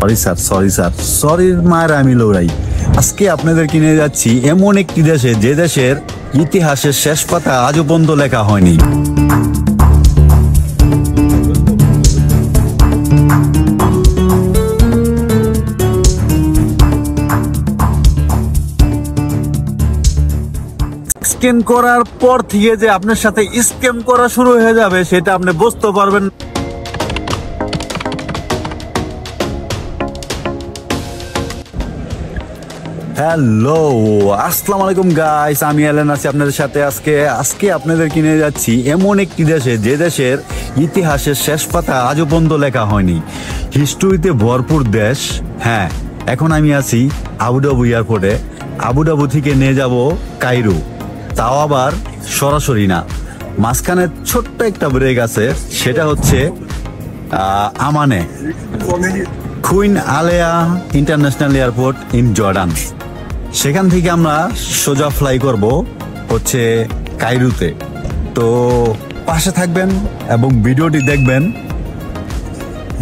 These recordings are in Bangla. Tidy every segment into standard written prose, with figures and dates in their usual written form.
সরি স্যার, সরির মায়ের আমি লড়াই। আজকে আপনাদেরকে নিয়ে যাচ্ছি এমন একটি দেশে, যে দেশের ইতিহাসের শেষ পাতা আজও পর্যন্ত লেখা হয়নি। স্ক্যান করার পর থেকে যে আপনার সাথে স্ক্যাম করা শুরু হয়ে যাবে, সেটা আপনি বুঝতে পারবেন। হ্যালো, আসসালামু আলাইকুম গাইস, আমি এলেন আছি আপনাদের সাথে। আজকে আপনাদেরকে নিয়ে যাচ্ছি এমন একটি দেশে, যে দেশের ইতিহাসের শেষ পাতা আজও পর্যন্ত লেখা হয়নি। হিস্ট্রিতে ভরপুর দেশ। হ্যাঁ, এখন আমি আছি আবুধাবি এয়ারপোর্টে। আবুধাবি থেকে নিয়ে যাব কায়রো, তাও আবার সরাসরি না, মাঝখানে ছোট্ট একটা ব্রেক আছে, সেটা হচ্ছে আমানে, Queen Alia International Airport in Jordan. সেখান থেকে আমরা সোজা ফ্লাই করব হচ্ছে কায়রোতে। তো পাশে থাকবেন এবং ভিডিওটি দেখবেন।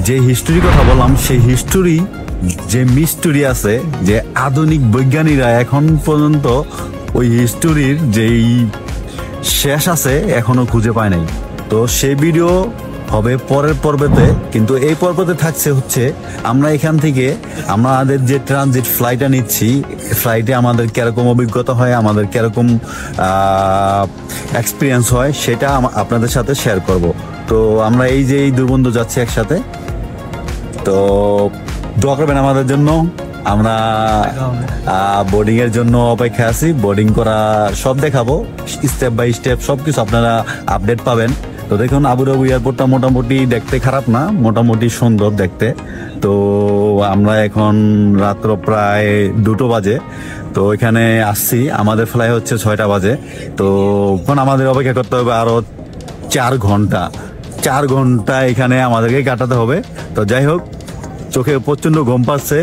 যে হিস্টোরি কথা বললাম, সেই হিস্টোরি যে মিস্ট্রি আছে, যে আধুনিক বৈজ্ঞানিকরা এখন পর্যন্ত ওই হিস্টোরির যেই শেষ আছে এখনো খুঁজে পায় নাই। তো সেই ভিডিও হবে পরের পর্বেতে, কিন্তু এই পর্বতে থাকছে হচ্ছে আমরা এখান থেকে আমাদের যে ট্রানজিট ফ্লাইটটা নিচ্ছি, ফ্লাইটে আমাদের কিরকম অভিজ্ঞতা হয়, আমাদের কিরকম এক্সপিরিয়েন্স হয়, সেটা আপনাদের সাথে শেয়ার করব। তো আমরা এই যে এই দুই বন্ধু যাচ্ছি একসাথে, তো দোয়া করবেন আমাদের জন্য। আমরা বোর্ডিং এর জন্য অপেক্ষা আছি। বোর্ডিং করা সব দেখাবো, স্টেপ বাই স্টেপ সবকিছু আপনারা আপডেট পাবেন। তো দেখুন, আবুধাবি এয়ারপোর্টটা মোটামুটি দেখতে খারাপ না, মোটামুটি সুন্দর দেখতে। তো আমরা এখন রাত্র প্রায় 2টো বাজে, তো এখানে আসছি। আমাদের ফ্লাই হচ্ছে 6টা বাজে। তো এখন আমাদের অপেক্ষা করতে হবে আরো 4 ঘন্টা এখানে আমাদেরকে কাটাতে হবে। তো যাই হোক, চোখে প্রচন্ড ঘুম পাচ্ছে,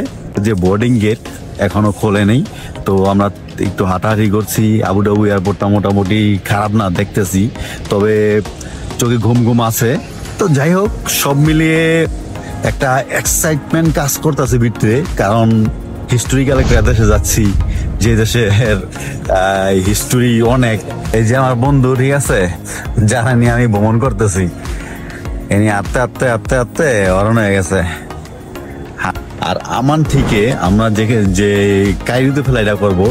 যে বোর্ডিং গেট এখনো খোলে নেই। তো আমরা একটু হাঁটাহাঁটি করছি। আবুধাবি এয়ারপোর্টটা মোটামুটি খারাপ না দেখতেছি, তবে চোখে ঘুম আছে। তো যাই হোক, সব মিলিয়ে একটা এক্সাইটমেন্ট কাজ করতেছে ভিতরে, কারণ হিস্টোরিক্যাল একটা দেশে যাচ্ছি, যে দেশের হিস্টোরি অনেক। এই যে আমার বন্ধু, ঠিক আছে, যারা নিয়ে আমি ভ্রমণ করতেছি, এনে আত্তে আত্তে আত্তে আত্তে অরণ হয়ে গেছে। আর আমান থেকে আমরা যে কায়রোতে ফ্লাইটটা করবো,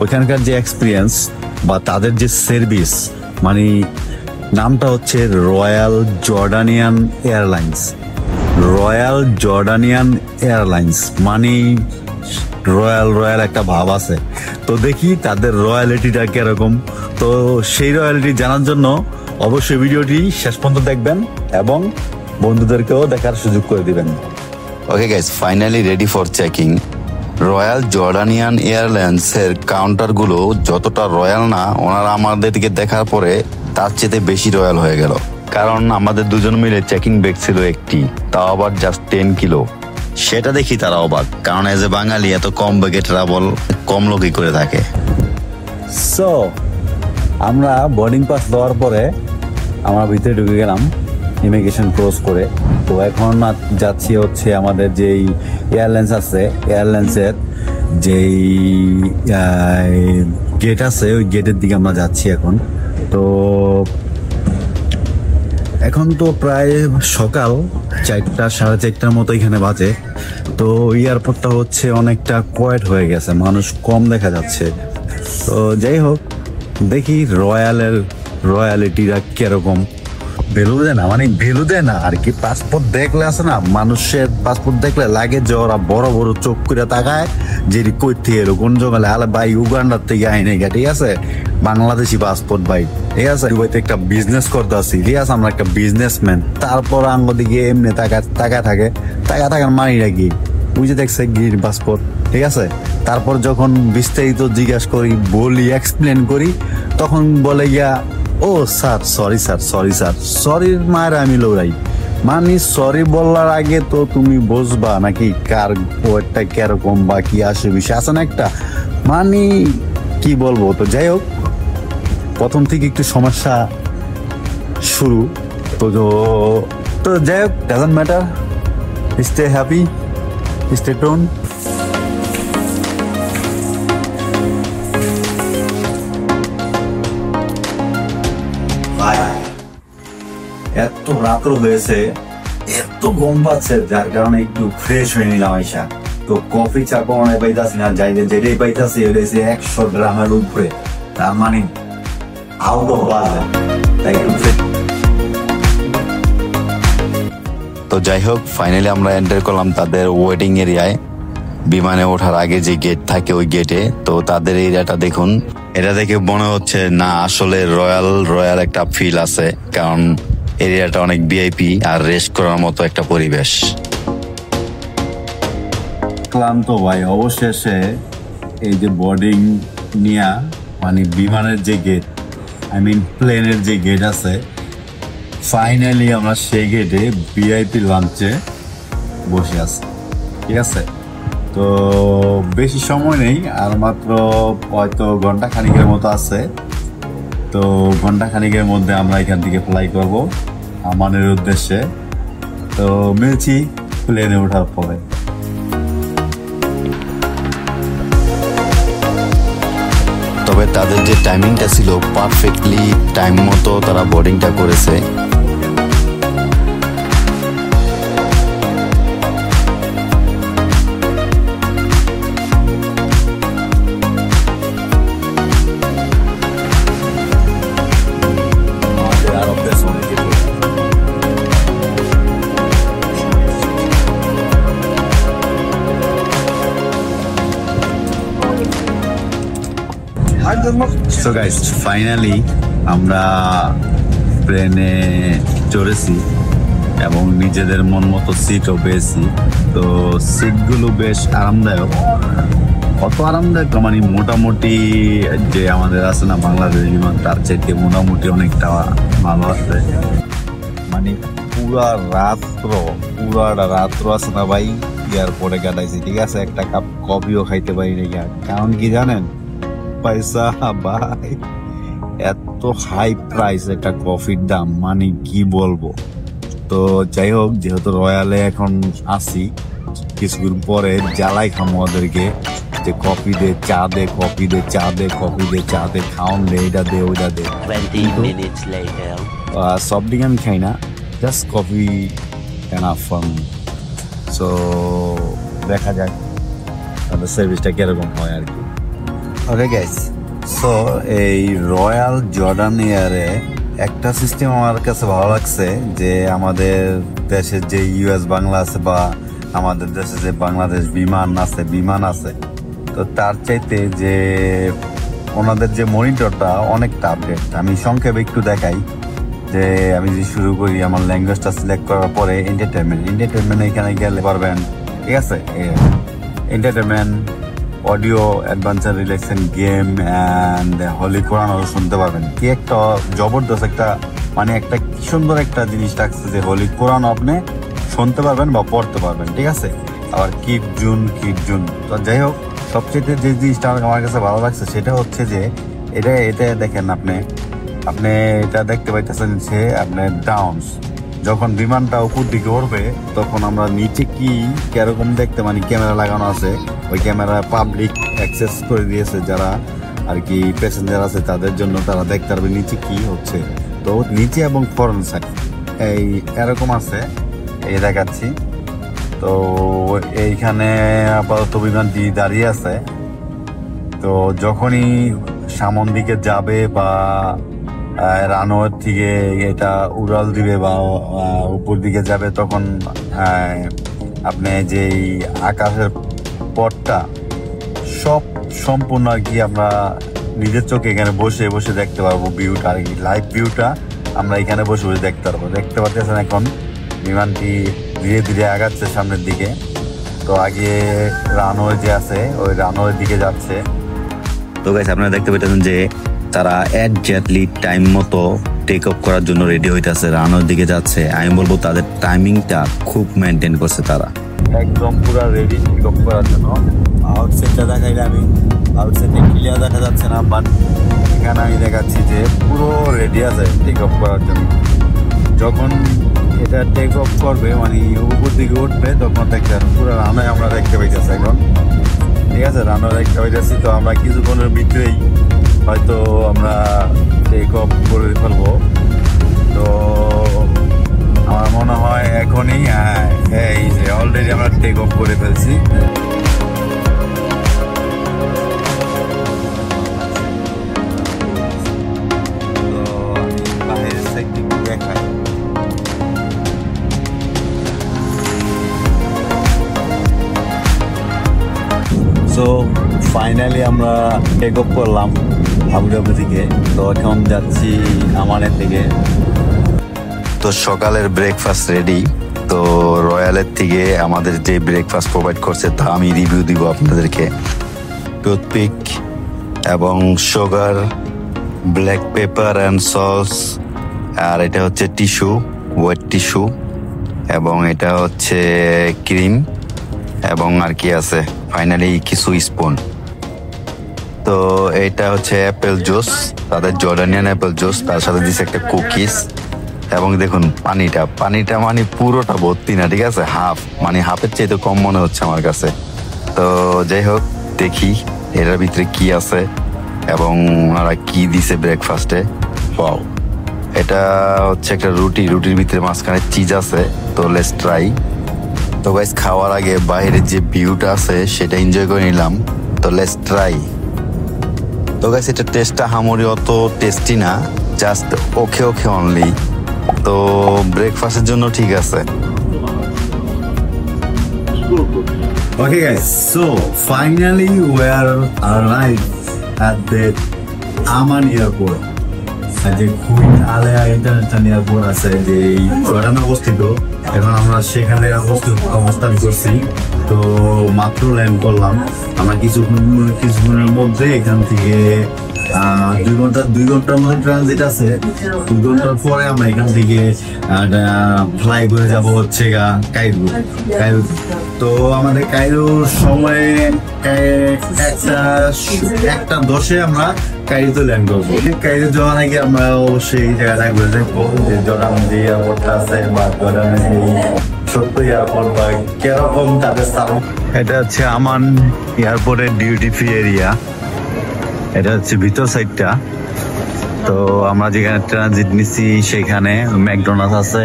ওইখানকার যে এক্সপিরিয়েন্স বা তাদের যে সার্ভিস, মানে নামটা হচ্ছে royal Jordanian airlines. Royal Jordanian airlines মানে রয়্যাল একটা ভাব আছে। তো দেখি তাদের রয়্যালিটিটা কিরকম। তো সেই রয়্যালিটি জানার জন্য অবশ্যই ভিডিওটি শেষ পর্যন্ত দেখবেন এবং বন্ধুদেরকেও দেখার সুযোগ করে দিবেন। Okay guys, finally ready for checking. Royal Jordanian এয়ারলাইন্সের কাউন্টারগুলো যতটা রয়্যাল না, ওনারা আমাদেরকে দেখার পরে তার চেয়ে বেশি রয়্যাল হয়ে গেল। কারণ আমাদের দুজন মিলে চেকিং ব্যাগ ছিল একটি, তাও আবার জাস্ট 10 কিলো। সেটা দেখি তারা অবাক, কারণ এজ এ বাঙালি এত কম ব্যাগে ট্রাভেল কম লোকই করে থাকে। সো আমরা বোর্ডিং পাস দেওয়ার পরে আমরা ভিতরে ঢুকে গেলাম ইমিগ্রেশন ক্রস করে। তো এখন যাচ্ছি হচ্ছে আমাদের যেই এয়ারলাইন্স আছে, এয়ারলাইন্সের যেই গেট আছে, ওই গেটের দিকে আমরা যাচ্ছি এখন। তো এখন তো প্রায় সকাল 4টা 4:30টার মতো এখানে বাজে। তো এয়ারপোর্টটা হচ্ছে অনেকটা কোয়েট হয়ে গেছে, মানুষ কম দেখা যাচ্ছে। তো যাই হোক, দেখি রয়্যালিটিটা কিরকম। ভ্যালু দেয় না, মানে ভ্যালু দেয় না আর কি। পাসপোর্ট দেখলে আছে না, মানুষের পাসপোর্ট দেখলে লাগে যে ওরা বড় বড় চোখ করে তাকায়, যে কই থেকে এলো, কোন জঙ্গলে। আলে ভাই, উগান্ডার থেকে আইনে গা, ঠিক আছে, বাংলাদেশি পাসপোর্ট ভাই, ঠিক আছে। দুবাইতে একটা বিজনেস করতে আসি, ঠিক আছে, আমরা একটা বিজনেসম্যান। তারপর আঙ্গ দিকে এমনি তাকায় থাকার মানিটা কি, বুঝে দেখছে গ্রিন পাসপোর্ট, ঠিক আছে। তারপর যখন বিস্তারিত জিজ্ঞাসা করি, বলি, এক্সপ্লেন করি, তখন বলে গিয়া, ও স্যার, সরির মায়ের আমি লড়াই। মানে সরি বলার আগে তো তুমি বুঝবা নাকি কার ওয়েটটা কিরকম বা কি আসে, বিষয় আছে না একটা, মানে কি বলবো। তো যাই হোক, প্রথম থেকে একটু সমস্যা শুরু। তো যাই হোক, doesn't matter, stay happy. Stay tune. এত রাত্র হয়েছে, এত গম পাচ্ছে, যার কারণে একটু ফ্রেশ হয়ে নিলাম আইসা। তো কফি চা কোনো পাইতাছি না, যাই যেটাই পাইতাছি হয়েছে 100 গ্রামের উপরে, তার মানে আউট অফ বাজেট। তাই তো যাই হোক, ফাইনালি আমরা এন্টার করলাম তাদের ওয়েটিং এরিয়ায়। বিমানে ওঠার আগে যে গেট থাকে ওই গেটে। তো তাদের এরিয়াটা দেখুন, এটা দেখে মনে হচ্ছে না আসলে রয়্যাল একটা ফিল আছে, কারণ এরিয়াটা অনেক ভিআইপি আর রেস্ট করার মতো একটা পরিবেশ। ক্লান্ত ভাই, অবশেষে এই যে বোর্ডিং নিয়া, মানে বিমানের যে গেট, আই মিন প্লেনের যে গেট আছে, ফাইনালি আমরা সেই গেটে ভিআইপি লাঞ্চে বসে আছি। ঠিক আছে, তো বেশি সময় নেই, আর মাত্র হয়তো ঘন্টা খানিকের মতো আছে। তো ঘন্টা খানিকের মধ্যে আমরা এখান থেকে ফ্লাই করব আমানের উদ্দেশ্যে। তো মিলছি প্লেনে ওঠার পরে। তবে তাদের যে টাইমিংটা ছিল পারফেক্টলি টাইম মতো তারা বোর্ডিংটা করেছে। সো গাইস, ফাইনালি আমরা প্লেনে চড়েছি এবং নিজেদের মন মতো সিটও পেয়েছি। তো সিটগুলো বেশ আরামদায়ক, কত আরামদায়ক মানে মোটামুটি যে আমাদের আছে না বাংলাদেশ বিমান, তার চাইতে মোটামুটি অনেকটা ভালো আছে। মানে পুরাটা রাত্র আছে না ভাই, এয়ারপোর্টে কাটাইছি। ঠিক আছে, একটা কাপ কফিও খাইতে পারি না, কারণ কি জানেন পয়সা ভাই, এত হাই প্রাইস একটা কফির দাম, মানে কি বলবো। তো যাই হোক, যেহেতু রয়্যালে এখন আসি, কিছুদিন পরে জ্বালাই খামো ওদেরকে, যে কফি দে, চা দে, কফি দে, চা দে, কফি দে, চা দে, খাওন দে, এটা দে, ওইটা দে। সফট ড্রিঙ্ক আমি খাই না, just coffee enough for me. So দেখা যাক তাদের সার্ভিসটা কিরকম হয় আর কি। ওকে গাইস, সো এই রয়্যাল জর্ডান এয়ারে একটা সিস্টেম আমার কাছে ভালো লাগছে, যে আমাদের দেশের যে ইউএস বাংলা আছে বা আমাদের দেশে যে বাংলাদেশ বিমান আছে, তো তার চাইতে যে ওনাদের যে মনিটরটা অনেকটা আপডেট। আমি সংক্ষেপে একটু দেখাই, যে আমি যদি শুরু করি, আমার ল্যাঙ্গুয়েজটা সিলেক্ট করার পরে এন্টারটেনমেন্ট এখানে গেলে পারবেন। ঠিক আছে, entertainment, audio, adventure, relaxation, game and holy কোরআনও শুনতে পারবেন। কি একটা জবরদস্ত একটা, মানে একটা কি সুন্দর একটা জিনিস থাকছে, যে হলি কোরআন আপনি শুনতে পারবেন বা পড়তে পারবেন। ঠিক আছে, আবার কিপ জুন। তো যাই হোক, সবচেয়ে যে জিনিসটা আমার কাছে ভালো লাগছে সেটা হচ্ছে যে এটা দেখেন, আপনি এটা দেখতে পাইতেছেন যে আপনার ডাউনস, যখন বিমানটা উপর দিকে উঠবে তখন আমরা নিচে কি কিরকম দেখতে, মানে ক্যামেরা লাগানো আছে, ওই ক্যামেরা পাবলিক অ্যাক্সেস করে দিয়েছে, যারা আর কি প্যাসেঞ্জার আছে তাদের জন্য, তারা দেখতে পারবে নিচে কি হচ্ছে। তো নিচে এবং ফরেন সাইড এই এরকম আছে, এই দেখাচ্ছি। তো এইখানে আপাতত বিমানটি দাঁড়িয়ে আছে। তো যখনই সামন দিকে যাবে বা রানওয়ে থেকে এটা উড়াল দিবে বা উপর দিকে যাবে, তখন আপনি যে আকাশের পথটা সব সম্পূর্ণ আর কি আমরা নিজের চোখে এখানে বসে বসে দেখতে পারবো। ভিউটা আর কি, লাইভ ভিউটা আমরা এখানে বসে বসে দেখতে পারবো। দেখতে পাচ্ছেন এখন বিমানটি ধীরে ধীরে আগাচ্ছে সামনের দিকে। তো আগে রানওয়ে যে আছে ওই রানওয়ের দিকে যাচ্ছে। তো গাইস, আপনারা দেখতে পাচ্ছেন যে তারা একজ্যাক্টলি টাইম মতো টেক অফ করার জন্য রেডি হইতেছে, রানওয়ের দিকে যাচ্ছে। আমি বলবো তাদের টাইমিংটা খুব মেনটেন করছে, তারা একদম পুরো রেডি টেক অফ করার জন্য। আউটসাইডটা দেখাইলে আমি আউটসাইডে ক্লিয়ার দেখা যাচ্ছে না, বাট এখানে আমি দেখাচ্ছি যে পুরো রেডি আছে টেক অফ করার জন্য। যখন এটা টেক অফ করবে, মানে উপর দিকে উঠবে, তখন দেখতে পুরো রানওয়ে আমরা দেখতে পাইতেছি এখন। ঠিক আছে, রানওয়ে দেখতে পাইতেছি। তো আমরা কিছুক্ষণের ভিতরেই হয়তো আমরা টেক অফ করে ফেলবো। তো আমার মনে হয় এখনই, এই যে অলরেডি আমরা টেক অফ করে ফেলছি। সো ফাইনালি আমরা টেক অফ করলাম আবুধাবি থেকে। তো এখন যাচ্ছি আমানের থেকে। তো সকালের ব্রেকফাস্ট রেডি। তো রয়্যালের থেকে আমাদের যে ব্রেকফাস্ট প্রোভাইড করছে তা আমি রিভিউ দিব আপনাদেরকে। টুথপিক এবং sugar, black pepper and sauce, আর এটা হচ্ছে টিস্যু, ওয়েট টিস্যু, এবং এটা হচ্ছে ক্রিম, এবং আর কি আছে ফাইনালি কিছু স্পুন। তো এটা হচ্ছে অ্যাপেল জুস, তাদের জর্ডানিয়ান অ্যাপেল জুস, তার সাথে দিচ্ছে একটা কুকিজ। এবং দেখুন পানিটা মানে পুরোটা ভর্তি না, ঠিক আছে, হাফ, মানে হাফের চাইতে কম মনে হচ্ছে আমার কাছে। তো যাই হোক, দেখি এটার ভিতরে কি আছে এবং ওনারা কি দিছে ব্রেকফাস্টে। পাও, এটা হচ্ছে একটা রুটির ভিতরে মাঝখানে চিজ আছে। তো লেটস ট্রাই। তো গাইস, খাওয়ার আগে বাইরের যে ভিউটা আছে সেটা এনজয় করে নিলাম। তো লেটস ট্রাই। তো গাইস, এটা টেস্টটা হামরি অত টেস্টি না, জাস্ট ওকে অনলি। তো ব্রেকফাস্টের জন্য ঠিক আছে। Okay guys, so finally we are arrived at the Amman airport. যে কুইন আলেয়া ইন্টারন্যাশনাল এয়ারপোর্ট আছে যে জর্ডানে অবস্থিত। এখন আমরা সেখানে অবস্থান করছি। তো মাত্র ল্যান্ড করলাম আমরা কিছুক্ষণের মধ্যে। এখান থেকে 2 ঘন্টার মধ্যে ট্রানজিট আছে। 2 ঘন্টার পরে আমরা এখান থেকে ফ্লাই করে যাব হচ্ছে কায়রো। তো আমাদের কায়রোর সময় 1:10 আমরা কায়রোতে ল্যান্ড করবো। কায়রো যাওয়ার আগে আমরা অবশ্যই এই জায়গাটা ঘুরে দেখবো যে জর্ডান যে এয়ারপোর্টটা আছে বা জর্ডানের যে ছোট্ট এয়ারপোর্ট বা কিরকম তাদের স্থান। এটা হচ্ছে আমান এয়ারপোর্টের ডিউটি ফ্রি এরিয়া। এটা হচ্ছে ভিতর সাইডটা। তো আমরা যেখানে ট্রানজিট নিচ্ছি সেখানে ম্যাকডোনাল্ডস আছে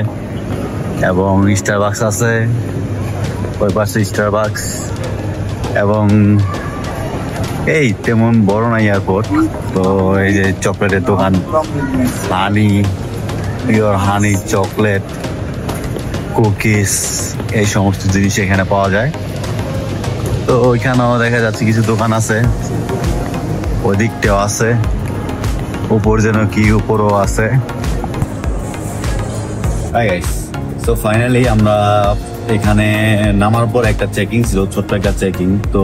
এবং স্টারবাক্স আছে, ওই পাশে স্টারবাক্স, এবং এই তেমন বড় না এয়ারপোর্ট। তো এই যে চকলেটের দোকান, হানি, পিওর হানি চকলেট, কুকিজ, এই সমস্ত জিনিস এখানে পাওয়া যায়। তো ওইখানেও দেখা যাচ্ছে কিছু দোকান আছে, ওই দিকটাও আছে, উপর যেন কি উপরও আছে। তো ফাইনালি আমরা এখানে নামার পর একটা চেকিং ছিল, ছোট্ট একটা চেকিং। তো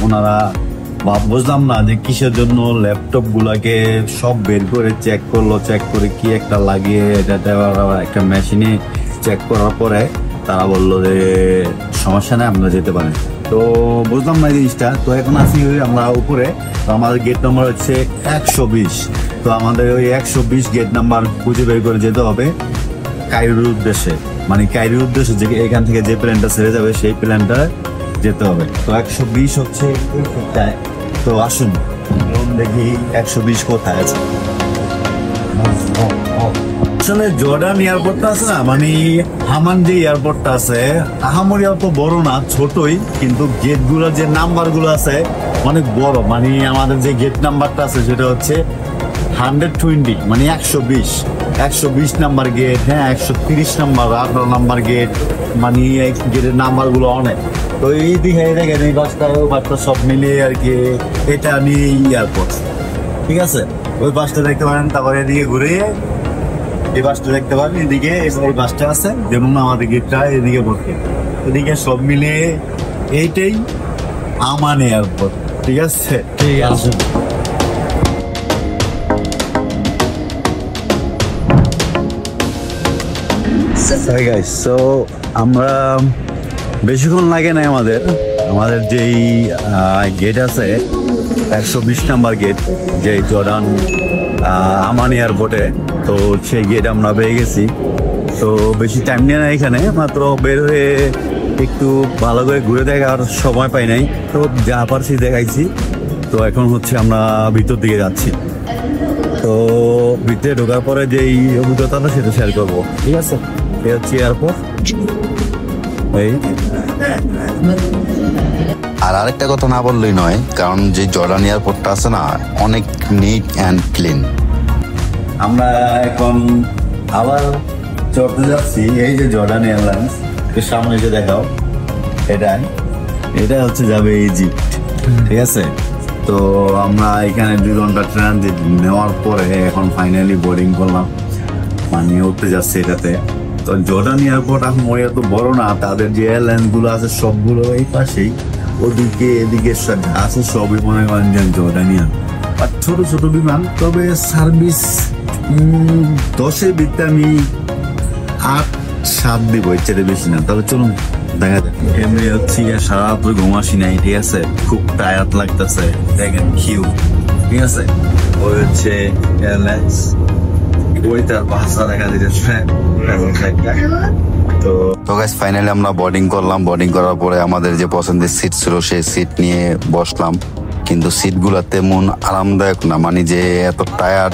ওনারা বুঝলাম না যে কিসের জন্য ল্যাপটপ গুলাকে সব বের করে চেক করলো, চেক করে কি একটা লাগিয়ে এটা একটা মেশিনে চেক করার পরে তারা বললো যে সমস্যা নেই, আপনারা যেতে পারেন। তো বুঝলাম না জিনিসটা। তো এখন আসি আমরা উপরে। তো আমাদের গেট নাম্বার হচ্ছে 120। তো আমাদের ওই 120 গেট নাম্বার খুঁজে বের করে যেতে হবে কায়রোর উদ্দেশ্যে, মানে কায়রোর উদ্দেশ্যে যে এখান থেকে যে প্ল্যানটা ছেড়ে যাবে সেই প্ল্যানটা যেতে হবে। তো 120 হচ্ছে। তো আসুন দেখি 120 কোথায় আছে। আসলে জর্ডান এয়ারপোর্টটা আছে না, মানে আমান যে এয়ারপোর্টটা আছে আহামরি অত বড় না, ছোটই, কিন্তু গেট গুলো যে নাম্বার গুলো আছে অনেক বড়। মানে আমাদের যে গেট নাম্বারটা আছে সেটা হচ্ছে 120, মানে 120 নাম্বার গেট। হ্যাঁ, 130 নাম্বার, 18 নাম্বার গেট, মানে এই গেটের নাম্বার গুলো অনেক। তো এই দিকে দেখেন এই বাসটা সব মিলিয়ে আর কি এটা নিয়ে এয়ারপোর্ট। ঠিক আছে, ওই বাসটা দেখতে পারেন। তারপরে এদিকে ঘুরে এই বাসটা দেখতে পারেন, এদিকে এই বাসটা আছে, যেমন আমাদের গেটটা এদিকে পড়ছে। এদিকে সব মিলিয়ে এইটাই আমান এয়ারপোর্ট। ঠিক আছে, ঠিক আছে। সো আমরা বেশিক্ষণ লাগে না আমাদের যেই গেট আছে 120 নাম্বার গেট, যে জর্ডান আমান এয়ারপোর্টে তো সেই গেট আমরা পেয়ে গেছি। তো বেশি টাইম নিয়ে না, এখানে মাত্র বের হয়ে একটু ভালো করে ঘুরে দেখার সময় পাই নাই, তো যা পারছি দেখাইছি। তো এখন হচ্ছে আমরা ভিতর দিকে যাচ্ছি। তো ভিতরে ঢোকার পরে যেই অভিজ্ঞতাটা সেটা শেয়ার করবো, ঠিক আছে? এই হচ্ছে এয়ারপোর্ট। এই আর আরেকটা কথা না বললেই নয়, কারণ যে জর্ডান এয়ারপোর্টটা আছে না, অনেক নিট অ্যান্ড ক্লিন। আমরা এখন আবার চড়তে যাচ্ছি এই যে জর্ডান এয়ারলাইন্স, সামনে যে দেখাও, এটা হচ্ছে যাবে ইজিপ্ট, ঠিক আছে? তো আমরা এখানে 2 ঘন্টা ট্রানজিট নেওয়ার পরে এখন ফাইনালি বোর্ডিং করলাম, মানে উঠতে যাচ্ছে এটাতে। তো জর্ডান এয়ারপোর্ট এখন এত বড় না, তাদের যে এয়ারলাইন গুলো আছে সবগুলো এই পাশেই, ওদিকে এদিকে আছে সবই মনে করেন যে জর্ডানিয়ান, আর ছোট ছোট বিমান। তবে সার্ভিস 10-এর ভিতরে আমি 8-7 দিব, এর চেয়ে বেশি না। তবে চলুন দেখা যাক। এমনি হচ্ছে সারা রাত ঘুমাসি নাই, ঠিক আছে? খুব টায়ার্ড লাগতেছে। দেখেন কিউ, ঠিক আছে? ওই হচ্ছে এয়ারলাইন্স, ওই তার ভাষা দেখা দিতেছে। তো গাইস ফাইনালি আমরা বোর্ডিং করলাম। বোর্ডিং করার পরে আমাদের যে পছন্দের সিট ছিল সেই সিট নিয়ে বসলাম, কিন্তু সিটগুলো তেমন আরামদায়ক না, মানে যে এত টায়ার্ড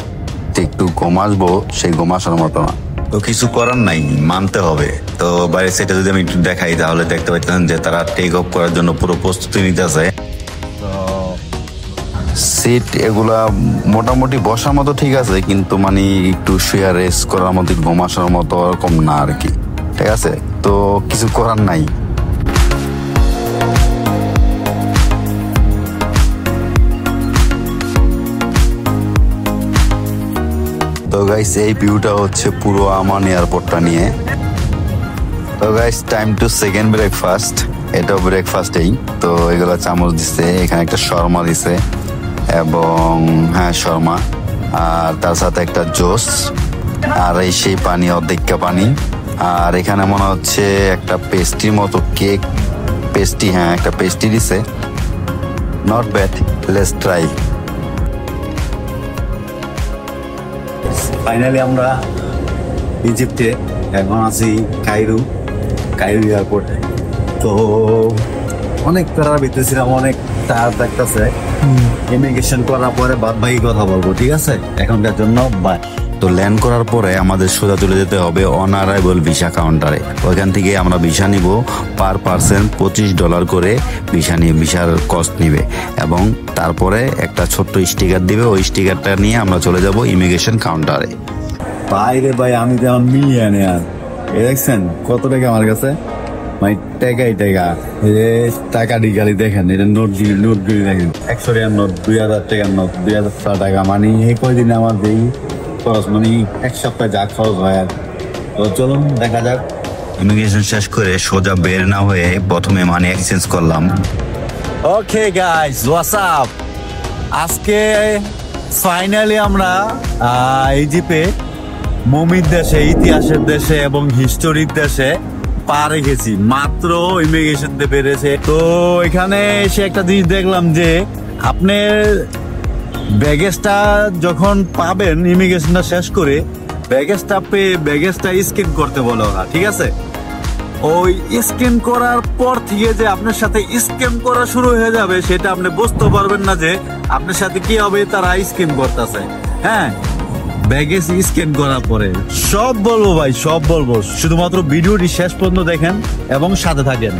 একটু ঘুম আসবো সেই ঘুম আসার মতো না। তো কিছু করার নাই, মানতে হবে। তো বাইরে সেটা যদি আমি একটু দেখাই তাহলে দেখতে পাইতেন যে তারা টেক অফ করার জন্য পুরো প্রস্তুতি নিতেছে। সিট এগুলা মোটামুটি বসার মতো ঠিক আছে, কিন্তু মানে একটু শুয়ে রেস্ট করার মতো, ঘুম আসার মতো ওরকম না আর কি, ঠিক আছে? তো কিছু করার নাই। তো গাইস এই ভিউটা হচ্ছে পুরো আমান এয়ারপোর্টটা নিয়ে। তো guys time to second breakfast. এটাও ব্রেকফাস্টেই। তো এগুলো চামচ দিছে, এখানে একটা শর্মা দিছে, এবং হ্যাঁ শর্মা, আর তার সাথে একটা জুস, আর এই সেই পানি, অর্ধেকটা পানি। আর এখানে মনে হচ্ছে একটা পেস্ট্রির মতো কেক, পেস্ট্রি, হ্যাঁ একটা পেস্ট্রি দিছে। Not bad, let's try. Finally আমরা ইজিপ্টে, এখন আছি কায়রো এয়ারপোর্টে। তো অনেক প্যারার ভিতরে ছিলাম, অনেক টায়ার দেখতেছে। ইমিগ্রেশন করার পরে বাদ বাকি কথা বলবো, ঠিক আছে? এখনকার জন্য বাই। তো ল্যান্ড করার পরে আমাদের সোজা চলে যেতে হবে অন অ্যারাইভাল ভিসা কাউন্টারে। ওইখান থেকে আমরা ভিসা নিব, পার পার্সন $25 করে ভিসার কস্ট নিবে, এবং তারপরে একটা ছোট্ট স্টিকার দিবে। ওই স্টিকারটা নিয়ে আমরা চলে যাব ইমিগ্রেশন কাউন্টারে। বাইরে ভাই, আমি তো এখন মিলিয়নে। আর এ দেখছেন কত টাকা আমার কাছে, মানে টাকাই টাকা। এই যে টাকা ডিগালি দেখেন, এটা নোটগুলি দেখেন, 100 টাকার নোট, 2000 টাকার নোট, 2000 টাকা। মানে এই কয়দিনে আমার যেই খরচ, মানে 1 সপ্তাহে যা খরচ হয়। আর তো চলুন দেখা যাক। ইমিগ্রেশন শেষ করে সোজা বের না হয়ে প্রথমে মানি এক্সচেঞ্জ করলাম। Okay guys, what's up? আজকে ফাইনালি আমরা ইজিপ্টে, মমির দেশে, ইতিহাসের দেশে এবং হিস্টোরির দেশে পা রেখেছি। মাত্র ইমিগ্রেশন তে পেরেছে। তো এখানে এসে একটা জিনিস দেখলাম যে আপনার ব্যাগেজটা যখন পাবেন, ইমিগ্রেশনটা শেষ করে ব্যাগেজটা পেয়ে ব্যাগেজটা স্ক্যান করতে বলে ওরা, ঠিক আছে? ওই স্ক্যান করার পর থেকে যে আপনার সাথে স্ক্যাম করা শুরু হয়ে যাবে, সেটা আপনি বুঝতে পারবেন না যে আপনার সাথে কি হবে। তারা স্ক্যান করতেছে, হ্যাঁ, ব্যাগেজ স্ক্যান করার পরে। সব বলবো ভাই, সব বলবো। শুধুমাত্র ভিডিওটি শেষ পর্যন্ত দেখেন এবং সাথে থাকেন।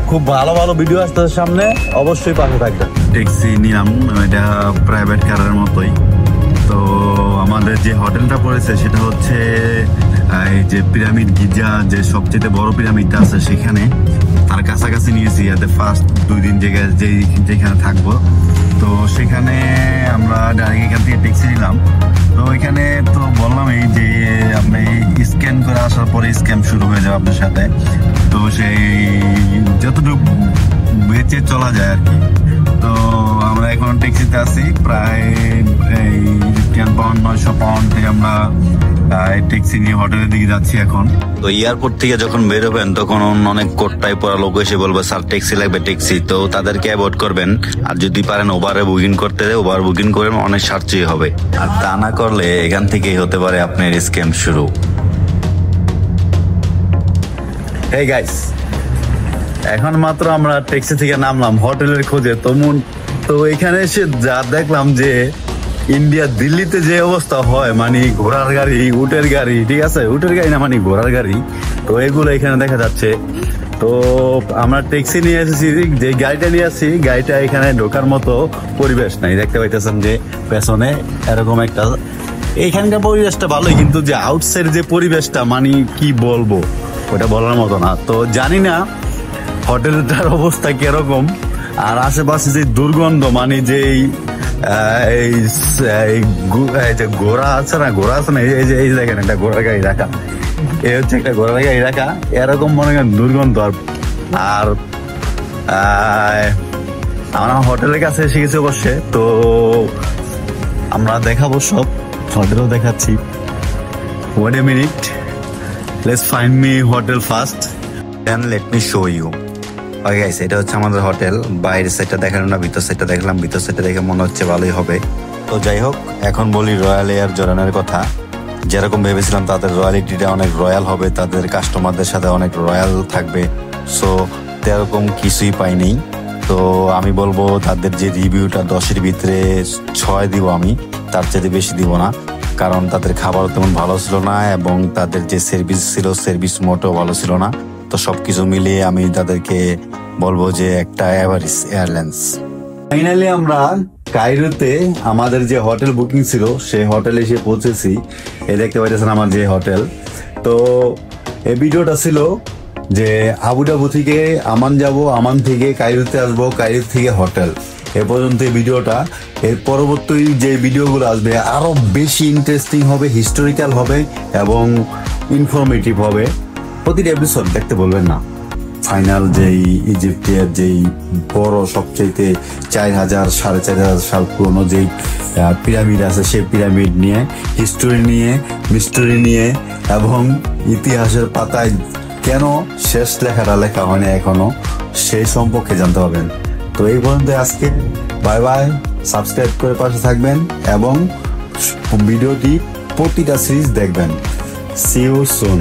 খুব ভালো ভালো ভিডিও আসতে সামনে, অবশ্যই পাশে থাকবেন। ট্যাক্সি নিলাম, এটা প্রাইভেট কারের মতোই। তো আমাদের যে হোটেলটা পড়েছে সেটা হচ্ছে এই যে পিরামিড গিজা, যে সবচেয়ে বড় পিরামিডটা আছে সেখানে, তার কাছাকাছি নিয়েছি, যাতে ফার্স্ট 2 দিন যেখানে থাকবো। তো সেখানে আমরা ডাইরেক্ট এখান থেকে ট্যাক্সি নিলাম। তো এখানে তো বললাম এই যে আপনি স্ক্যান করে আসার পরে স্ক্যাম শুরু হয়ে যাবে আপনার সাথে। তো সেই যতটুকু বেঁচে চলা যায় আর কি। তো আমরা এখন ট্যাক্সিতে আছি, প্রায় এই 10 পাউন্ড 900 পাউন্ড থেকে আমরা ট্যাক্সি নিয়ে হোটেলের দিকে যাচ্ছি এখন। তো এয়ারপোর্ট থেকে যখন বেরোবেন তখন অনেক কোটটাই পরা লোক এসে বলবে স্যার ট্যাক্সি লাগবে ট্যাক্সি, তো তাদেরকে অ্যাভয়েড করবেন। আর যদি পারেন ওভারে বুকিং করতে দেয়, ওভার বুকিং করবেন, অনেক সাশ্রয়ী হবে। আর তা না করলে এখান থেকেই হতে পারে আপনার স্ক্যাম শুরু। এই গাইস, এখন মাত্র আমরা ট্যাক্সি থেকে নামলাম হোটেলের খোঁজে। তো এখানে এসে যা দেখলাম যে ইন্ডিয়া দিল্লিতে যে অবস্থা হয়, মানে ঘোড়ার গাড়ি, উটের গাড়ি, ঠিক আছে, উটের গাড়ি না মানে ঘোড়ার গাড়ি, তো এগুলো এখানে দেখা যাচ্ছে। তো আমরা ট্যাক্সি নিয়ে এসেছি, যে গাড়িটা নিয়ে আসছি, গাড়িটা এখানে ঢোকার মতো পরিবেশ নাই। দেখতে পাইতেছেন যে পেছনে এরকম একটা, এইখানকার পরিবেশটা ভালোই, কিন্তু যে আউটসাইড যে পরিবেশটা, মানে কি বলবো, ওটা বলার মতো না। তো জানি না হোটেলটার অবস্থা কিরকম, আর আশেপাশে যে দুর্গন্ধ, মানে যে ঘোড়া আছে না, এই দেখেন একটা ঘোড়ার গাড়ি রাখা, এই হচ্ছে একটা ঘোড়ার গাড়ি রাখা, এরকম মনে করেন দুর্গন্ধ। আর আমরা হোটেলের কাছে এসে গেছি অবশ্যই। তো আমরা দেখাবো সব, হোটেলও দেখাচ্ছি। Wait a minute, let's find me hotel first, then let me show you. Okay guys, এটা হচ্ছে আমাদের হোটেল। বাইরের সাইডটা দেখালাম না, ভিতর সাইডটা দেখলাম। ভিতর সাইডটা দেখে মনে হচ্ছে ভালোই হবে। তো যাই হোক, এখন বলি রয়্যাল এয়ার জর্ডানের কথা। যেরকম ভেবেছিলাম তাদের রয়্যালিটিটা অনেক রয়্যাল হবে, তাদের কাস্টমারদের সাথে অনেক রয়্যাল থাকবে, সো তেরকম কিছুই পাইনি। তো আমি বলবো তাদের যে রিভিউটা 10-এর ভিতরে 6 দিব আমি, তার চেয়ে বেশি দিব না। কারণ তাদের খাবারও তেমন ভালো ছিল না, এবং তাদের যে সার্ভিস ছিল, সার্ভিস মোটেও ভালো ছিল না। তো সবকিছু মিলিয়ে আমি তাদেরকে বলবো যে একটা এভারেজ এয়ারলাইন্স। ফাইনালি আমরা কায়রোতে আমাদের যে হোটেল বুকিং ছিল সেই হোটেলে এসে পৌঁছেছি। এই দেখতে পাইতেছেন আমার যে হোটেল। তো এই ভিডিওটা ছিল যে আবুধাবি থেকে আমান যাব, আমান থেকে কায়রোতে আসবো, কায়রো থেকে হোটেল, এ পর্যন্ত এই ভিডিওটা। এর পরবর্তী যে ভিডিওগুলো আসবে আরো বেশি ইন্টারেস্টিং হবে, হিস্টোরিক্যাল হবে এবং ইনফরমেটিভ হবে। প্রতিটা এপিসোড দেখতে বলবেন না। ফাইনাল যেই ইজিপ্টের যেই বড় সবচেয়ে 4000 4500 সাল পুরনো যেই পিরামিড আছে, সেই পিরামিড নিয়ে, হিস্টোরি নিয়ে, মিস্ট্রি নিয়ে, এবং ইতিহাসের পাতায় কেন শেষ লেখাটা লেখা হয়নি এখনো, সেই সম্পর্কে জানতে পারবেন। তো এই পর্যন্ত আজকে বাই বাই। সাবস্ক্রাইব করে পাশে থাকবেন এবং ভিডিওটি প্রতিটা সিরিজ দেখবেন। See you soon.